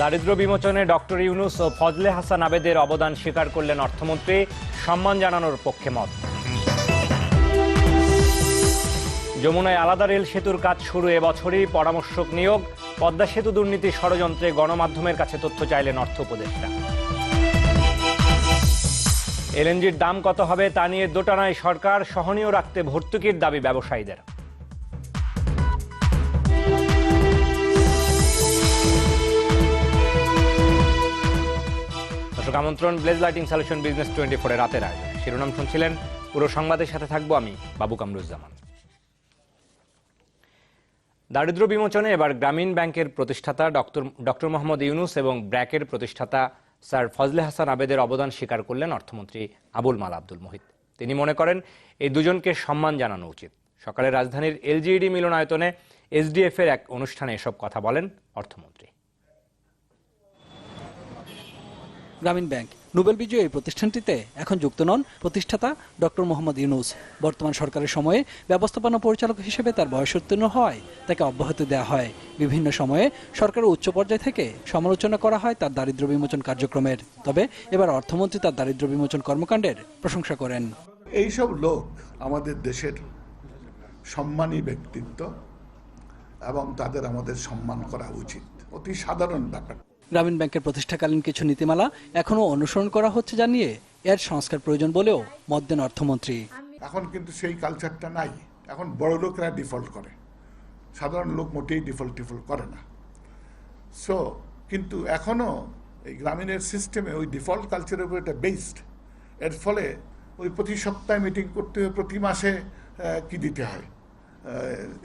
দারিদ্র বিমোচনে ডক্টর ইউনূস ও ফজলে হাসান আবেদের অবদান স্বীকার করলেন অর্থমন্ত্রী, সম্মান জানানোর পক্ষে মত। যমুনায় আলাদা রেল সেতুর কাজ শুরু এবছরই, পরামর্শক নিয়োগ। পদ্মা সেতু দুর্নীতি ষড়যন্ত্রে গণমাধ্যমের কাছে তথ্য চাইলেন অর্থ উপদেষ্টা। এলএনজির দাম কত হবে তা নিয়ে দোটানায় সরকার, সহনীয় রাখতে ভর্তুকির দাবি ব্যবসায়ীদের। দর্শক আমন্ত্রণ, ব্লেজ লাইটিং সলিউশন বিজনেস 24 রাতের আয়োজন। শিরোনাম শুনছিলেন, পুরো সংবাদের সাথে থাকবো আমি বাবু কামরুজ্জামান। দারিদ্র বিমোচনে এবার গ্রামীণ ব্যাংকের প্রতিষ্ঠাতা ডক্টর মোহাম্মদ ইউনূস এবং ব্র্যাকের প্রতিষ্ঠাতা স্যার ফজলে হাসান আবেদের অবদান স্বীকার করলেন অর্থমন্ত্রী আবুল মাল আব্দুল মুহিত। তিনি মনে করেন এই দুজনকে সম্মান জানানো উচিত। সকালে রাজধানীর এলজিইডি মিলনায়তনে এসডিএফ এর এক অনুষ্ঠানে এসব কথা বলেন অর্থমন্ত্রী। গ্রামীণ ব্যাংক নোবেল বিজয়ী এই প্রতিষ্ঠানটিতে এখন যুক্ত নন প্রতিষ্ঠাতা ডক্টর মোহাম্মদ ইউনূস। বর্তমান সরকারের সময়ে ব্যবস্থাপনা পরিচালক হিসেবে তার বয়স উত্তীর্ণ হয় তাকে অব্যাহতি দেওয়া হয়। বিভিন্ন সময়ে সরকারের উচ্চ পর্যায় থেকে সমালোচনা করা হয় তার দারিদ্র বিমোচন কার্যক্রমের। তবে এবার অর্থমন্ত্রী তার দারিদ্র বিমোচন কর্মকাণ্ডের প্রশংসা করেন। এইসব লোক আমাদের দেশের সম্মানী ব্যক্তিত্ব এবং তাদের আমাদের সম্মান করা উচিত, অতি সাধারণ ব্যাপার। গ্রামীণ ব্যাংকের প্রতিষ্ঠাকালীন কিছু নীতিমালা এখনও অনুসরণ করা হচ্ছে জানিয়ে এর সংস্কার প্রয়োজন বলেও মত দেন অর্থমন্ত্রী। এখন কিন্তু সেই কালচারটা নাই। এখন বড় লোকেরা ডিফল্ট করে, সাধারণ লোক মোটেই ডিফল্ট করে না। সো কিন্তু এখনো এই গ্রামীণের সিস্টেমে ওই ডিফল্ট কালচারের উপর এটা বেসড। এর ফলে ওই প্রতি সপ্তাহে মিটিং করতে হয়, প্রতি মাসে কি দিতে হয়,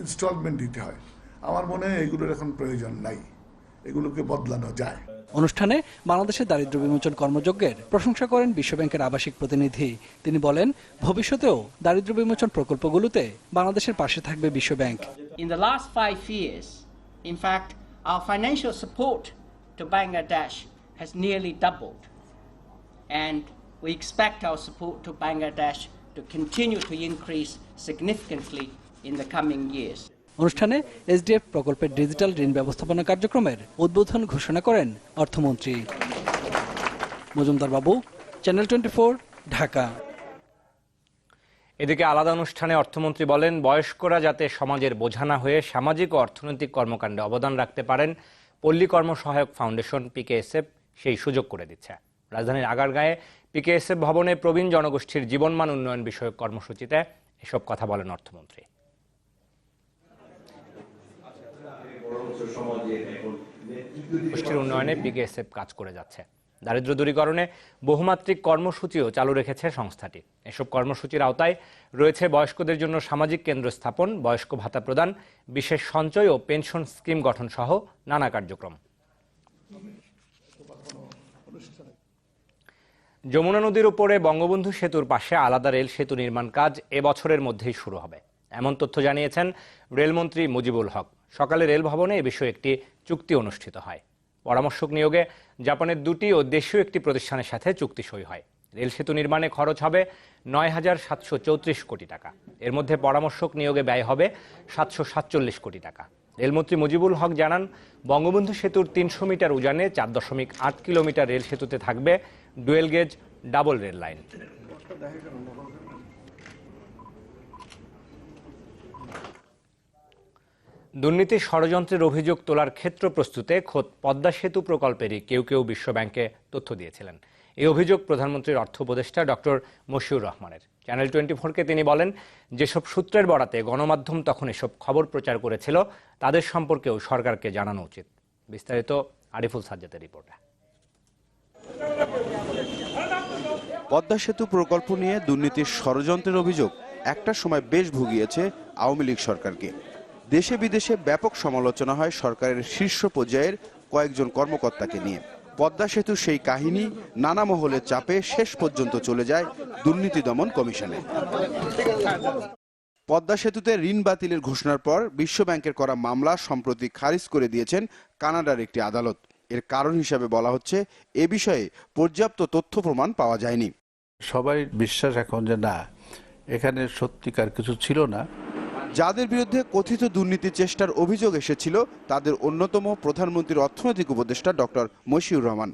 ইনস্টলমেন্ট দিতে হয়। আমার মনে হয় এগুলোর এখন প্রয়োজন নাই, এগুলোকে বদলানো যায়। অনুষ্ঠানে বাংলাদেশের দারিদ্র বিমোচন কর্মযজ্ঞের প্রশংসা করেন বিশ্বব্যাংকের আবাসিক প্রতিনিধি। তিনি বলেন, ভবিষ্যতেও দারিদ্র বিমোচন প্রকল্পগুলোতে বাংলাদেশের পাশে থাকবে বিশ্বব্যাংক। In the last 5 years, in fact, our financial support to Bangladesh has nearly doubled, and we expect our support to Bangladesh to continue to increase significantly in the coming years. অনুষ্ঠানে এসডিএফ প্রকল্পের digital ঋণ ব্যবস্থাপনা কার্যক্রমের উদ্বোধন ঘোষণা করেন অর্থমন্ত্রী। মজুমদার বাবু, channel 24, Dhaka. এদিকে আলাদা অনুষ্ঠানে অর্থমন্ত্রী বলেন, বয়স্করা যাতে সমাজের বোঝা না হয়ে সামাজিক ও অর্থনৈতিক কর্মকাণ্ডে অবদান রাখতে পারেন, পল্লী কর্মসহায়ক ফাউন্ডেশন পিকেএসএফ সেই সুযোগ করে দিচ্ছে। রাজধানীর আগারগাঁয়ে পিকেএসএফ ভবনে প্রবীণ জনগোষ্ঠীর জীবনমান উন্নয়ন বিষয়ক কর্মসূচিতে এসব কথা বলেন অর্থমন্ত্রী। গোষ্ঠীর উন্নয়নে পিকেএসএফ কাজ করে যাচ্ছে। দারিদ্র দূরীকরণে বহুমাত্রিক কর্মসূচিও চালু রেখেছে সংস্থাটি। এসব কর্মসূচির আওতায় রয়েছে বয়স্কদের জন্য সামাজিক কেন্দ্র স্থাপন, বয়স্ক ভাতা প্রদান, বিশেষ সঞ্চয় ও পেনশন স্কিম গঠন সহ নানা কার্যক্রম। যমুনা নদীর উপরে বঙ্গবন্ধু সেতুর পাশে আলাদা রেল সেতু নির্মাণ কাজ এবছরের মধ্যেই শুরু হবে, এমন তথ্য জানিয়েছেন রেলমন্ত্রী মুজিবুল হক। সকালে রেল ভবনে এ বিষয়ে একটি চুক্তি অনুষ্ঠিত হয়। পরামর্শক নিয়োগে জাপানের 2টি ও দেশীয় একটি প্রতিষ্ঠানের সাথে চুক্তি সই হয়। রেল সেতু নির্মাণে খরচ হবে ৯,৭34 কোটি টাকা। এর মধ্যে পরামর্শক নিয়োগে ব্যয় হবে ৭৪৭ কোটি টাকা। রেলমন্ত্রী মুজিবুল হক জানান, বঙ্গবন্ধু সেতুর ৩০০ মিটার উজানে ৪.৮ কিলোমিটার রেল সেতুতে থাকবে dual gauge double rail line. দুর্নীতি ষড়যন্ত্রের অভিযোগ তোলার ক্ষেত্র প্রস্তুতে খোদ পদ্মা সেতু প্রকল্পেরই কেউ বিশ্বব্যাংকে তথ্য দিয়েছিলেন। এই অভিযোগ প্রধানমন্ত্রীর অর্থ উপদেষ্টা ডক্টর মশিউর রহমানের। চ্যানেল 24কে তিনি বলেন, যেসব সূত্রের বরাতে গণমাধ্যম তখন এসব খবর প্রচার করেছিল তাদের সম্পর্কেও সরকারকে জানানো উচিত। বিস্তারিত আরিফুল সাজ্জাদের রিপোর্টে। পদ্মা সেতু প্রকল্প নিয়ে দুর্নীতির ষড়যন্ত্রের অভিযোগ একটা সময় বেশ ভুগিয়েছে আওয়ামী লীগ সরকারকে। দেশে বিদেশে ব্যাপক সমালোচনা হয় সরকারের শীর্ষ পর্যায়ের কয়েকজন কর্মকর্তাকে নিয়ে। পদ্মা সেতু সেই কাহিনী নানা মহলের চাপে শেষ পর্যন্ত চলে যায় দুর্নীতি দমন কমিশনে। পদ্মা সেতুতে ঋণ বাতিলের ঘোষণার পর বিশ্বব্যাংকের করা মামলা সম্প্রতি খারিজ করে দিয়েছেন কানাডার একটি আদালত। এর কারণ হিসাবে বলা হচ্ছে, এ বিষয়ে পর্যাপ্ত তথ্য প্রমাণ পাওয়া যায়নি। সবাই বিশ্বাস এখন যে না, এখানে সত্যিকার কিছু ছিল না, যাদের বিরুদ্ধে কথিত দুর্নীতি চেষ্টার অভিযোগ এসেছিল তাদের অন্যতম প্রধানমন্ত্রীর অর্থনৈতিক উপদেষ্টা ডক্টর মশিউর রহমান।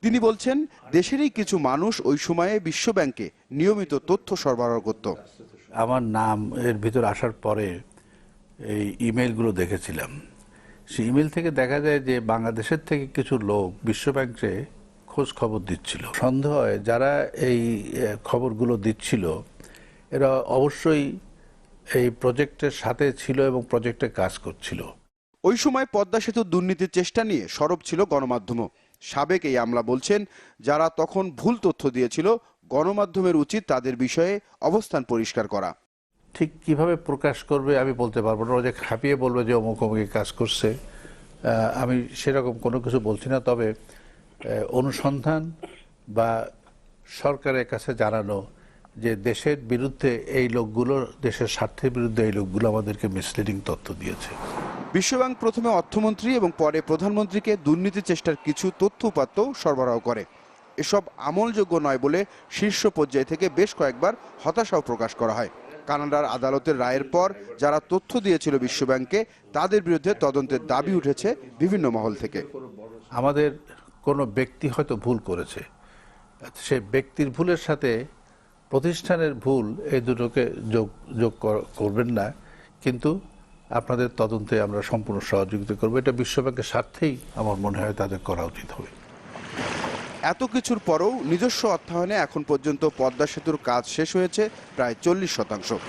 তিনি বলছেন, দেশেরই কিছু মানুষ ওই সময়ে বিশ্বব্যাংকে নিয়মিত তথ্য সরবরাহ করত। আমার নাম এর ভিতর আসার পরে এই ইমেলগুলো দেখেছিলাম। সেই ইমেল থেকে দেখা যায় যে বাংলাদেশের থেকে কিছু লোক বিশ্বব্যাংকে খোঁজ খবর দিচ্ছিল। সন্দেহ হয় যারা এই খবরগুলো দিচ্ছিল এরা অবশ্যই এই প্রজেক্টের সাথে ছিল এবং প্রজেক্টে কাজ করছিল। ওই সময় পদ্মা সেতুর দুর্নীতির চেষ্টা নিয়ে সরব ছিল গণমাধ্যমও। সাবেক এই আমলা বলছেন, যারা তখন ভুল তথ্য দিয়েছিল গণমাধ্যমের উচিত তাদের বিষয়ে অবস্থান পরিষ্কার করা। ঠিক কিভাবে প্রকাশ করবে আমি বলতে পারবো না। ওরা যে খাপিয়ে বলবে যে অমুক অমুকে কাজ করছে, আমি সেরকম কোনো কিছু বলছি না। তবে অনুসন্ধান বা সরকারের কাছে জানানো যে দেশের বিরুদ্ধে এই লোকগুলো, দেশের স্বার্থের বিরুদ্ধে এই লোকগুলো আমাদেরকে মিসলিডিং তথ্য দিয়েছে। বিশ্বব্যাংক প্রথমে অর্থমন্ত্রী এবং পরে প্রধানমন্ত্রীকে দুর্নীতি চেষ্টার কিছু তথ্য উপাত্ত সরবরাহ করে। এসব আমলযোগ্য নয় বলে শীর্ষ পর্যায় থেকে বেশ কয়েকবার হতাশাও প্রকাশ করা হয়। কানাডার আদালতের রায়ের পর যারা তথ্য দিয়েছিল বিশ্বব্যাংকে তাদের বিরুদ্ধে তদন্তের দাবি উঠেছে বিভিন্ন মহল থেকে। আমাদের কোনো ব্যক্তি হয়তো ভুল করেছে, সে ব্যক্তির ভুলের সাথে প্রতিষ্ঠানের ভুল এই দুটোকে যোগ করবেন না, কিন্তু আপনাদের তদন্তে আমরা সম্পূর্ণ সহযোগিতা করবো। এটা বিশ্বব্যাংকের স্বার্থেই আমার মনে হয় তাদের করা উচিত হবে। এত কিছুর পরেও নিজস্ব অর্থায়নে এখন পর্যন্ত পদ্মা সেতুর কাজ শেষ হয়েছে প্রায় 40%।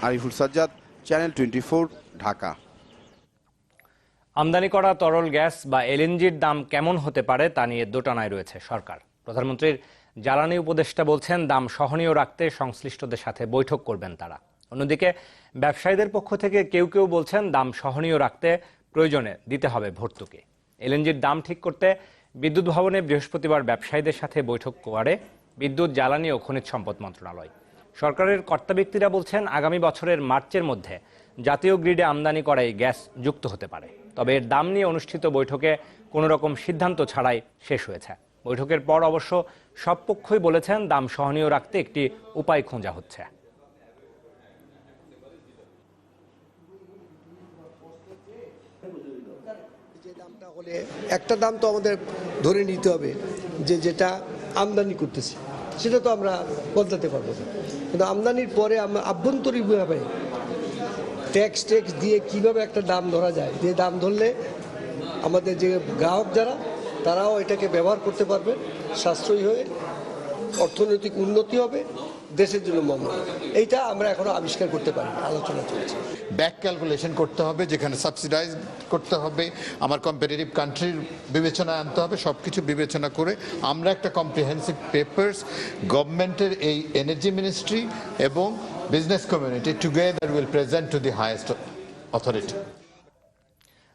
আরিফুল সাজ্জাদ, চ্যানেল 24, ঢাকা। আমদানি করা তরল গ্যাস বা এলএনজির দাম কেমন হতে পারে তা নিয়ে দোটানায় রয়েছে সরকার। প্রধানমন্ত্রীর জ্বালানি উপদেষ্টা বলছেন, দাম সহনীয় রাখতে সংশ্লিষ্টদের সাথে বৈঠক করবেন তারা। অন্যদিকে ব্যবসায়ীদের পক্ষ থেকে কেউ কেউ বলছেন, দাম সহনীয় রাখতে প্রয়োজনে দিতে হবে ভর্তুকি। এলএনজির দাম ঠিক করতে বিদ্যুৎ ভবনে বৃহস্পতিবার ব্যবসায়ীদের সাথে বৈঠক করে বিদ্যুৎ, জ্বালানি ও খনিজ সম্পদ মন্ত্রণালয়। সরকারের কর্তা ব্যক্তিরা বলছেন, আগামী বছরের মার্চের মধ্যে জাতীয় গ্রিডে আমদানি করা এই গ্যাস যুক্ত হতে পারে। তবে এর দাম নিয়ে অনুষ্ঠিত বৈঠকে কোনো রকম সিদ্ধান্ত ছাড়াই শেষ হয়েছে। বৈঠকের পর অবশ্য সব পক্ষই বলেছেন, দাম সহনীয় রাখতে একটি উপায় খোঁজা হচ্ছে। একটা দাম তো আমাদের ধরে নিতে হবে যে যেটা আমদানি করতেছি সেটা তো আমরা বদলাতে পারবো না, কিন্তু আমদানির পরে আমরা আভ্যন্তরীণভাবে ট্যাক্স দিয়ে কিভাবে একটা দাম ধরা যায়, যে দাম ধরলে আমাদের যে গ্রাহক যারা তারাও এটাকে ব্যবহার করতে পারবে, সাশ্রয়ী হয়ে অর্থনৈতিক উন্নতি হবে, দেশের জন্য মঙ্গল। এইটা আমরা এখনো আবিষ্কার করতে পারি, আলোচনা চলছে। ব্যাক ক্যালকুলেশন করতে হবে, যেখানে সাবসিডাইজ করতে হবে, আমার কম্পিটিটিভ কান্ট্রির বিবেচনা আনতে হবে। সব কিছু বিবেচনা করে আমরা একটা কম্প্রিহেন্সিভ পেপারস গভর্নমেন্টের এই এনার্জি মিনিস্ট্রি এবং business community together will present to the highest authority.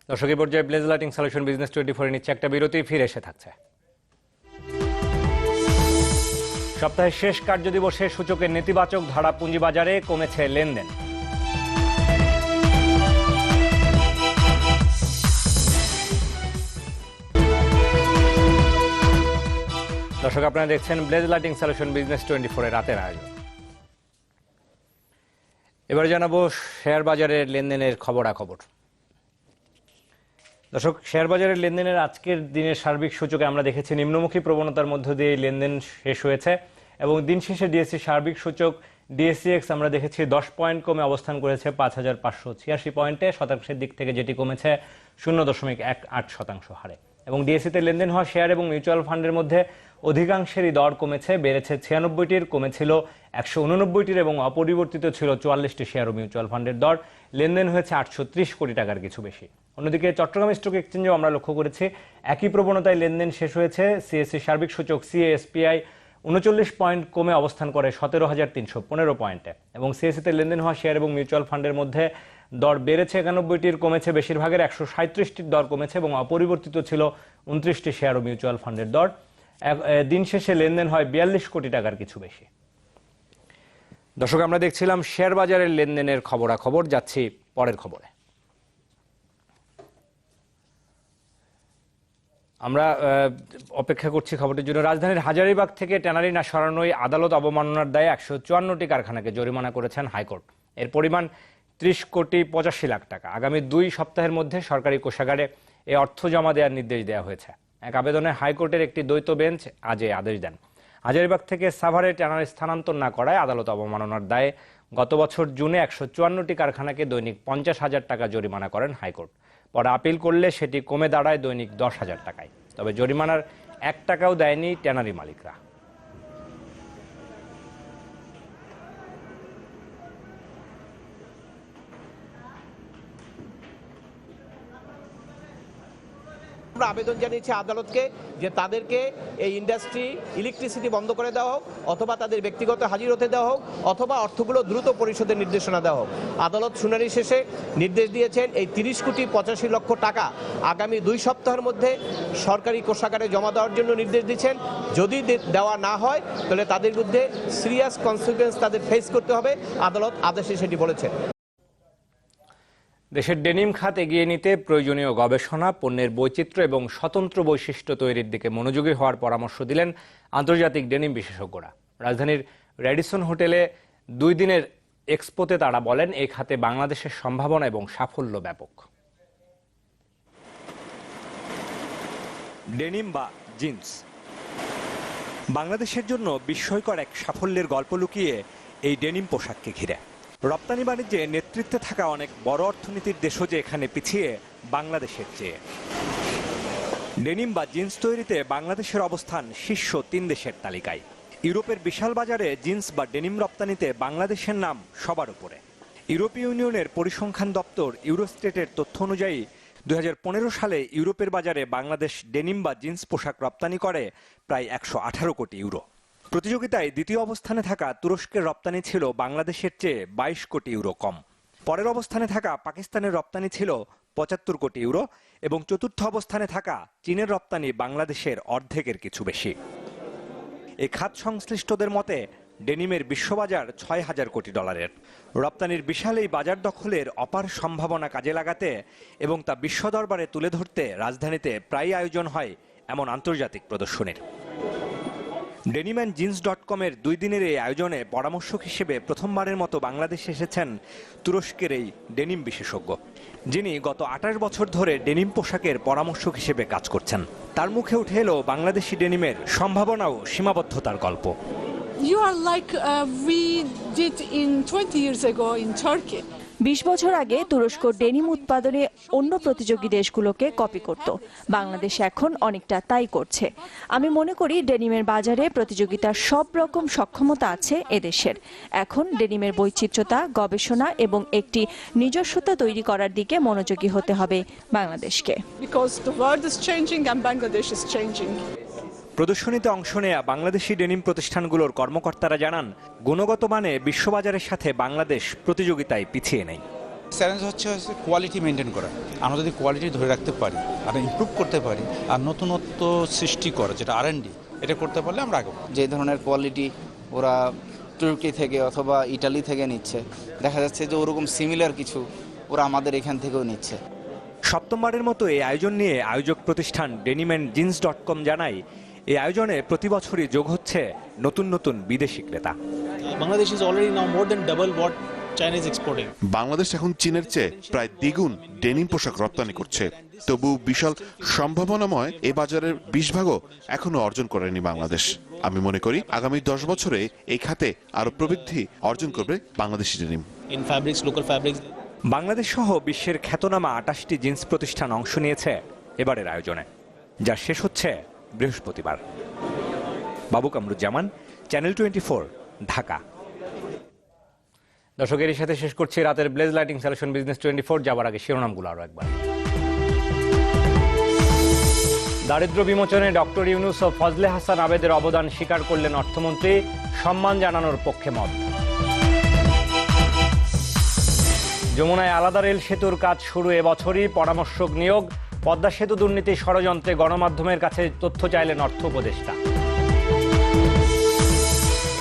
দর্শক, এই পর্যায়ে ব্লেজ লাইটিং সলিউশন বিজনেস 24 নিচ্ছে একটা বিরতি, ফিরে এসে থাকছে। সপ্তাহের শেষ কার্যদিবসে সূচকের নেতিবাচক ধারা, পুঁজিবাজারে কমেছে লেনদেন। দর্শক, আপনারা দেখছেন ব্লেজ লাইটিং সলিউশন বিজনেস 24 রাতের আয়োজন। এবার জানাবো শেয়ার বাজারের লেনদেনের খবরাখবর। দর্শক, শেয়ার বাজারের লেনদেনের আজকের দিনের সার্বিক সূচকে আমরা দেখেছি নিম্নমুখী প্রবণতার মধ্য দিয়ে লেনদেন শেষ হয়েছে এবং দিন শেষে ডিএসসি সার্বিক সূচক ডিএসসিএক্স আমরা দেখেছি 10 পয়েন্ট কমে অবস্থান করেছে 5586 পয়েন্টে, শতাংশের দিক থেকে যেটি কমেছে 0.18% হারে। এবং ডিএসসিতে লেনদেন হওয়া শেয়ার এবং মিউচুয়াল ফান্ডের মধ্যে অধিকাংশেরই দর কমেছে, বেড়েছে 96টির, কমেছিল 189টির এবং অপরিবর্তিত ছিল 44টি শেয়ার ও মিউচুয়াল ফান্ডের দর। লেনদেন হয়েছে 830 কোটি টাকার কিছু বেশি। অন্যদিকে চট্টগ্রাম স্টক এক্সচেঞ্জেও আমরা লক্ষ্য করেছি একই প্রবণতায় লেনদেন শেষ হয়েছে। সিএসসি সার্বিক সূচক সিএএসপিআই 39 পয়েন্ট কমে অবস্থান করে 17,315 পয়েন্টে এবং সিএসসিতে লেনদেন হওয়া শেয়ার এবং মিউচুয়াল ফান্ডের মধ্যে দর বেড়েছে 91টির, কমেছে বেশিরভাগের 137টির দর কমেছে এবং অপরিবর্তিত ছিল 29টি শেয়ার ও মিউচুয়াল ফান্ডের দর। দিন শেষে লেনদেন হয় 42 কোটি টাকার কিছু বেশি। দর্শক, আমরা দেখছিলাম শেয়ার বাজারের লেনদেনের খবরাখবর। যাচ্ছি পরের খবরে। আমরা অপেক্ষা করছি খবরটির জন্য। রাজধানীর হাজারীবাগ থেকে ট্যানারি না সরানোয় আদালত অবমাননার দায়ে 154টি কারখানাকে জরিমানা করেছেন হাইকোর্ট। এর পরিমাণ 30,85,00,000 টাকা। আগামী 2 সপ্তাহের মধ্যে সরকারি কোষাগারে এ অর্থ জমা দেওয়ার নির্দেশ দেওয়া হয়েছে। এক আবেদনে হাইকোর্টের একটি দ্বৈত বেঞ্চ আজ এই আদেশ দেন। হাজারীবাগ থেকে সাভারে ট্যানারি স্থানান্তর না করায় আদালত অবমাননার দায়ে গত বছর জুনে 154টি কারখানাকে দৈনিক 50,000 টাকা জরিমানা করেন হাইকোর্ট। পরে আপিল করলে সেটি কমে দাঁড়ায় দৈনিক 10,000 টাকায়। তবে জরিমানার 1 টাকাও দেয়নি ট্যানারি মালিকরা। আমরা আবেদন জানিয়েছি আদালতকে যে তাদেরকে এই ইন্ডাস্ট্রি ইলেকট্রিসিটি বন্ধ করে দেওয়া হোক, অথবা তাদের ব্যক্তিগত হাজির হতে দেওয়া হোক, অথবা অর্থগুলো দ্রুত পরিশোধের নির্দেশনা দেওয়া হোক। আদালত শুনানি শেষে নির্দেশ দিয়েছেন এই 30,85,00,000 টাকা আগামী 2 সপ্তাহের মধ্যে সরকারি কোষাগারে জমা দেওয়ার জন্য নির্দেশ দিচ্ছেন। যদি দেওয়া না হয় তাহলে তাদের বিরুদ্ধে সিরিয়াস কনসিকুয়েন্স তাদের ফেস করতে হবে, আদালত আদেশে সেটি বলেছেন। দেশের ডেনিম খাত এগিয়ে নিতে প্রয়োজনীয় গবেষণা, পণ্যের বৈচিত্র্য এবং স্বতন্ত্র বৈশিষ্ট্য তৈরির দিকে মনোযোগী হওয়ার পরামর্শ দিলেন আন্তর্জাতিক ডেনিম বিশেষজ্ঞরা। রাজধানীর র্যাডিসন হোটেলে 2 দিনের এক্সপোতে তারা বলেন, এই খাতে বাংলাদেশের সম্ভাবনা এবং সাফল্য ব্যাপক। ডেনিম বা জিন্স বাংলাদেশের জন্য বিস্ময়কর এক সাফল্যের গল্প লুকিয়ে এই ডেনিম পোশাককে ঘিরে। রপ্তানি বাণিজ্যে নেতৃত্বে থাকা অনেক বড় অর্থনীতির দেশও যে এখানে পিছিয়ে বাংলাদেশের চেয়ে। ডেনিম বা জিন্স তৈরিতে বাংলাদেশের অবস্থান শীর্ষ 3 দেশের তালিকায়। ইউরোপের বিশাল বাজারে জিন্স বা ডেনিম রপ্তানিতে বাংলাদেশের নাম সবার উপরে। ইউরোপীয় ইউনিয়নের পরিসংখ্যান দপ্তর ইউরোস্টেটের তথ্য অনুযায়ী 2015 সালে ইউরোপের বাজারে বাংলাদেশ ডেনিম বা জিন্স পোশাক রপ্তানি করে প্রায় 118 কোটি ইউরো। প্রতিযোগিতায় দ্বিতীয় অবস্থানে থাকা তুরস্কের রপ্তানি ছিল বাংলাদেশের চেয়ে 22 কোটি ইউরো কম। পরের অবস্থানে থাকা পাকিস্তানের রপ্তানি ছিল 75 কোটি ইউরো এবং চতুর্থ অবস্থানে থাকা চীনের রপ্তানি বাংলাদেশের অর্ধেকের কিছু বেশি। এই খাত সংশ্লিষ্টদের মতে ডেনিমের বিশ্ববাজার 6,000 কোটি ডলারের। রপ্তানির বিশাল এই বাজার দখলের অপার সম্ভাবনা কাজে লাগাতে এবং তা বিশ্ব দরবারে তুলে ধরতে রাজধানীতে প্রায় আয়োজন হয় এমন আন্তর্জাতিক প্রদর্শনীর। denimandjeans.com-এর 2 দিনের এই আয়োজনে পরামর্শক হিসেবে প্রথমবারের মতো বাংলাদেশে এসেছেন তুরস্কের এই ডেনিম বিশেষজ্ঞ, যিনি গত 28 বছর ধরে ডেনিম পোশাকের পরামর্শক হিসেবে কাজ করছেন। তার মুখে উঠে এলো বাংলাদেশি ডেনিমের সম্ভাবনা ও সীমাবদ্ধতার গল্প। You are like we did in 20 years ago in Turkey. 20 বছর আগে তুরস্ক ডেনিম উৎপাদনে অন্য প্রতিযোগী দেশগুলোকে কপি করত। বাংলাদেশ এখন অনেকটা তাই করছে। আমি মনে করি ডেনিমের বাজারে প্রতিযোগিতার সব রকম সক্ষমতা আছে এদেশের। এখন ডেনিমের বৈচিত্র্যতা, গবেষণা এবং একটি নিজস্বতা তৈরি করার দিকে মনোযোগী হতে হবে বাংলাদেশকে। Because the world is changing and Bangladesh is changing. প্রদর্শনীতে অংশ নেয়া বাংলাদেশি ডেনিম প্রতিষ্ঠানগুলোর কর্মকর্তারা জানান, গুণগত মানে বিশ্ববাজারের সাথে বাংলাদেশ প্রতিযোগিতায় পিছিয়ে নেই। চ্যালেঞ্জ হচ্ছে কোয়ালিটি মেনটেন করা। আমরা যদি কোয়ালিটি ধরে রাখতে পারি আর ইমপ্রুভ করতে পারি আর নতুনত্ব সৃষ্টি করা, যেটা R&D, এটা করতে পারলে আমরা আগে। যে ধরনের কোয়ালিটি ওরা তুর্কি থেকে অথবা ইটালি থেকে নিচ্ছে, দেখা যাচ্ছে যে ওরকম সিমিলার কিছু ওরা আমাদের এখান থেকেও নিচ্ছে। সপ্তমবারের মতো এই আয়োজন নিয়ে আয়োজক প্রতিষ্ঠান denimandjeans.com জানায়, এই আয়োজনে প্রতি বছরই যোগ হচ্ছে নতুন নতুন বিদেশি ক্রেতা। Bangladesh is already now more than double what China is exporting. Bangladesh এখন চীনের চেয়ে প্রায় দ্বিগুণ ডেনিম পোশাক রপ্তানি করছে। তবু বিশাল সম্ভাবনাময় এ বাজারের 20 ভাগও এখনো অর্জন করেনি বাংলাদেশ। আমি মনে করি আগামী 10 বছরে এই খাতে আরো প্রবৃদ্ধি অর্জন করবে Bangladeshi denim. In fabrics, local fabrics. Bangladesh সহ বিশ্বের খ্যাতনামা 28টি জিন্স প্রতিষ্ঠান অংশ নিয়েছে এবারের আয়োজনে, যা শেষ হচ্ছে বৃহস্পতিবার। বাবু কামরুজ্জামান, চ্যানেল 24, ঢাকা। দর্শকের সাথে শেষ করছি রাতের ব্লেজ লাইটিং সলিউশন বিজনেস 24। যাবার আগে শিরোনামগুলো আরো একবার। দারিদ্র্য বিমোচনে ডক্টর ইউনূস ও ফজলে হাসান আবেদের অবদান স্বীকার করলেন অর্থমন্ত্রী, সম্মান জানানোর পক্ষে মত। যমুনায় আলাদা রেল সেতুর কাজ শুরু এবছরই, পরামর্শক নিয়োগ। পদ্মা সেতু দুর্নীতি ষড়যন্ত্রে গণমাধ্যমের কাছে তথ্য চাইলেন অর্থ উপদেষ্টা।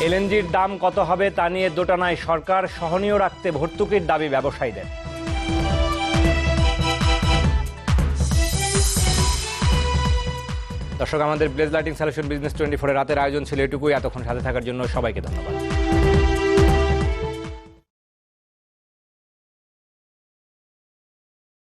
এলএনজির দাম কত হবে তা নিয়ে দোটানায় সরকার, সহনীয় রাখতে ভর্তুকির দাবি ব্যবসায়ীদের। দর্শক, আমাদের ব্লেজ লাইটিং সলিউশন বিজনেস 24 রাতের আয়োজন ছিল এটুকুই। এতক্ষণ সাথে থাকার জন্য সবাইকে ধন্যবাদ।